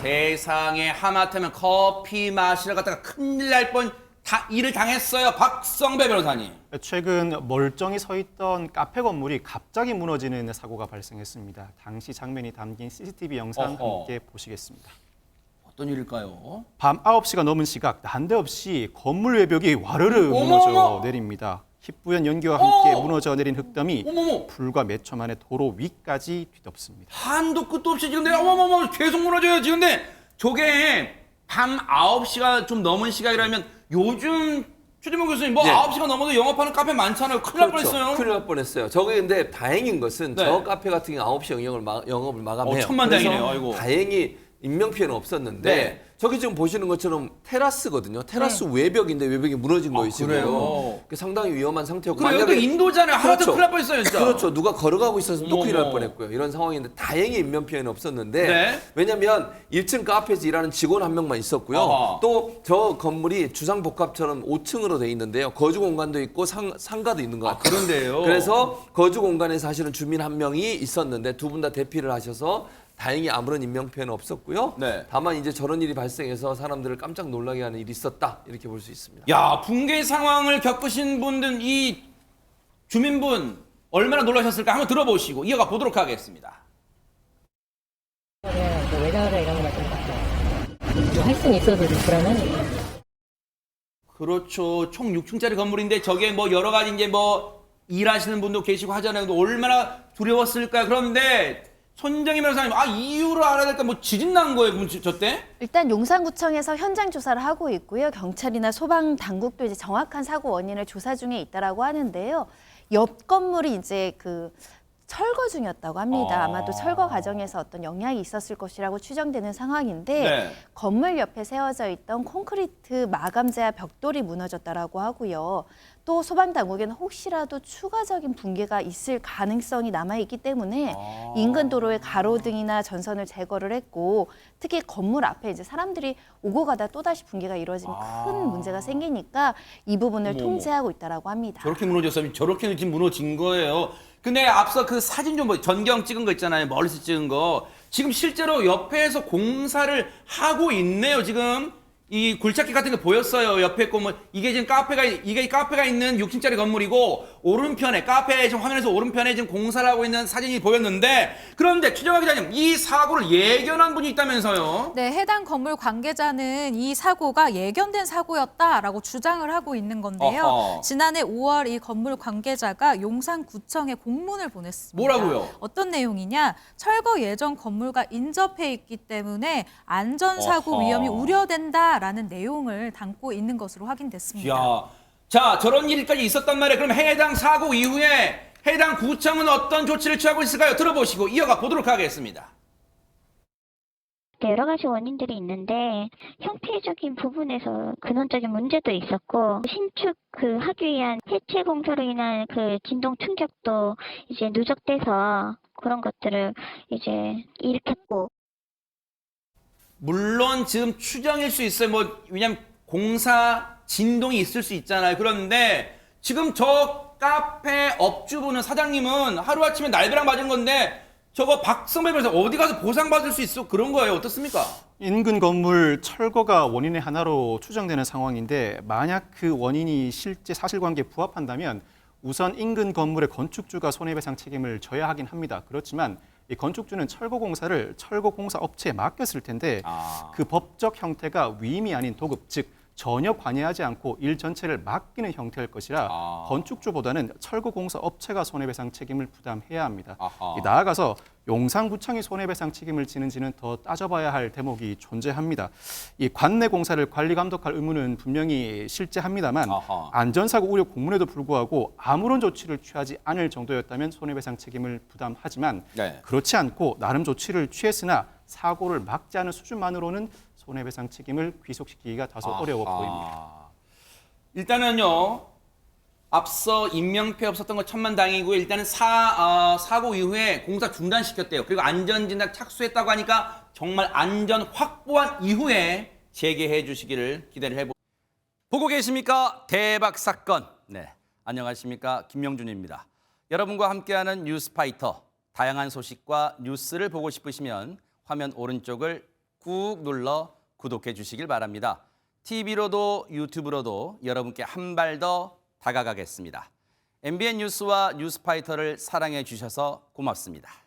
세상에 하마터면 커피 마시러 갔다가 큰일 날 뻔 일을 당했어요. 박성배 변호사님. 최근 멀쩡히 서 있던 카페 건물이 갑자기 무너지는 사고가 발생했습니다. 당시 장면이 담긴 CCTV 영상 함께 보시겠습니다. 어떤 일일까요? 밤 9시가 넘은 시각 난데없이 건물 외벽이 와르르 어머, 무너져 어머. 내립니다. 희뿌연 연기와 함께 어. 무너져 내린 흙담이 어머머. 불과 몇 초 만에 도로 위까지 뒤덮습니다. 한도 끝도 없이 지금 어머머머 계속 무너져요. 지금 근데 저게 밤 9시가 좀 넘은 시각이라면 요즘 최재명 교수님 뭐 네. 9시가 넘어도 영업하는 카페 많잖아요. 큰일 날 뻔했어요. 큰일 날 뻔했어요. 저게 근데 다행인 것은 네. 저 카페 같은 경우 9시 영업을 마감해요. 천만다행이네요. 그래서 아이고. 다행히 인명피해는 없었는데 네. 저기 지금 보시는 것처럼 테라스거든요. 테라스 외벽인데 외벽이 무너진 거예요. 그래요? 지금 상당히 위험한 상태였고 그래 여기 인도잖아요. 하나도 그렇죠. 큰일 날 뻔했어요. 진짜. 그렇죠. 누가 걸어가고 있어서 또 큰일 날 어머. 뻔했고요. 이런 상황인데 다행히 인명피해는 없었는데 네. 왜냐하면 1층 카페에서 일하는 직원 한 명만 있었고요. 어허. 또 저 건물이 주상복합처럼 5층으로 돼 있는데요. 거주 공간도 있고 상가도 있는 것 같아요. 그런데요. 그래서 거주 공간에 사실은 주민 한 명이 있었는데 두 분 다 대피를 하셔서 다행히 아무런 인명피해는 없었고요. 네. 다만 이제 저런 일이 발생해서 사람들을 깜짝 놀라게 하는 일이 있었다 이렇게 볼 수 있습니다. 야, 붕괴 상황을 겪으신 분들 이 주민분 얼마나 놀라셨을까 한번 들어보시고 이어가 보도록 하겠습니다. 외곽이나 이런 거 좀 할 수는 있어도 좀 불안하니까. 그렇죠. 총 6층짜리 건물인데 저게 뭐 여러 가지 이제 뭐 일하시는 분도 계시고 하잖아요. 근데 얼마나 두려웠을까요? 그런데 손정희 변호사님, 이유를 알아야 될까? 뭐 지진 난 거예요, 저 때? 일단 용산구청에서 현장 조사를 하고 있고요. 경찰이나 소방 당국도 이제 정확한 사고 원인을 조사 중에 있다라고 하는데요. 옆 건물이 이제 그 철거 중이었다고 합니다. 아마도 철거 과정에서 어떤 영향이 있었을 것이라고 추정되는 상황인데 네. 건물 옆에 세워져 있던 콘크리트 마감재와 벽돌이 무너졌다라고 하고요. 또 소방당국에는 혹시라도 추가적인 붕괴가 있을 가능성이 남아있기 때문에 인근 도로의 가로등이나 전선을 제거를 했고 특히 건물 앞에 이제 사람들이 오고 가다 또다시 붕괴가 이루어지면 큰 문제가 생기니까 이 부분을 어머, 통제하고 있다라고 합니다. 저렇게 무너졌으면 저렇게 지금 무너진 거예요. 근데 앞서 그 사진 좀 전경 찍은 거 있잖아요. 멀리서 찍은 거. 지금 실제로 옆에서 공사를 하고 있네요. 지금 이 굴착기 같은 게 보였어요. 옆에 건물. 이게 지금 카페가 있는 6층짜리 건물이고 오른편에 카페 지금 화면에서 오른편에 지금 공사를 하고 있는 사진이 보였는데 그런데 최정화 기자님 이 사고를 예견한 분이 있다면서요? 네, 해당 건물 관계자는 이 사고가 예견된 사고였다라고 주장을 하고 있는 건데요. 어허. 지난해 5월 이 건물 관계자가 용산구청에 공문을 보냈습니다. 뭐라고요? 어떤 내용이냐? 철거 예정 건물과 인접해 있기 때문에 안전사고 어허. 위험이 우려된다라는 내용을 담고 있는 것으로 확인됐습니다. 야, 자 저런 일까지 있었단 말이에요. 그럼 해당 사고 이후에 해당 구청은 어떤 조치를 취하고 있을까요? 들어보시고 이어가 보도록 하겠습니다. 여러 가지 원인들이 있는데 형태적인 부분에서 근원적인 문제도 있었고 신축 하기 위한 해체 공사로 인한 진동 충격도 이제 누적돼서 그런 것들을 이제 일으켰고. 물론 지금 추정일 수 있어요. 왜냐면 공사 진동이 있을 수 있잖아요. 그런데 지금 저 카페 업주분은 사장님은 하루아침에 날벼락 맞은 건데 저거 박성배 변호사 어디 가서 보상받을 수 있어? 그런 거예요. 어떻습니까? 인근 건물 철거가 원인의 하나로 추정되는 상황인데 만약 그 원인이 실제 사실관계에 부합한다면 우선 인근 건물의 건축주가 손해배상 책임을 져야 하긴 합니다. 그렇지만 이 건축주는 철거 공사를 철거 공사 업체에 맡겼을 텐데 그 법적 형태가 위임이 아닌 도급, 즉 전혀 관여하지 않고 일 전체를 맡기는 형태일 것이라 건축주보다는 철거 공사 업체가 손해배상 책임을 부담해야 합니다. 나아가서 용산구청이 손해배상 책임을 지는지는 더 따져봐야 할 대목이 존재합니다. 이 관내 공사를 관리 감독할 의무는 분명히 실제합니다만 안전사고 우려 공문에도 불구하고 아무런 조치를 취하지 않을 정도였다면 손해배상 책임을 부담하지만 네. 그렇지 않고 나름 조치를 취했으나 사고를 막지 않은 수준만으로는 손해배상 책임을 귀속시키기가 다소 어려워 보입니다. 일단은요. 앞서 인명피해 없었던 거 천만다행이고요. 일단은 사고 이후에 공사 중단시켰대요. 그리고 안전진단 착수했다고 하니까 정말 안전 확보한 이후에 재개해 주시기를 기대를 해보고. 보고 계십니까? 대박 사건. 네, 안녕하십니까? 김명준입니다. 여러분과 함께하는 뉴스파이터. 다양한 소식과 뉴스를 보고 싶으시면 화면 오른쪽을 꾹 눌러 구독해 주시길 바랍니다. TV로도 유튜브로도 여러분께 한 발 더 다가가겠습니다. MBN 뉴스와 뉴스파이터를 사랑해 주셔서 고맙습니다.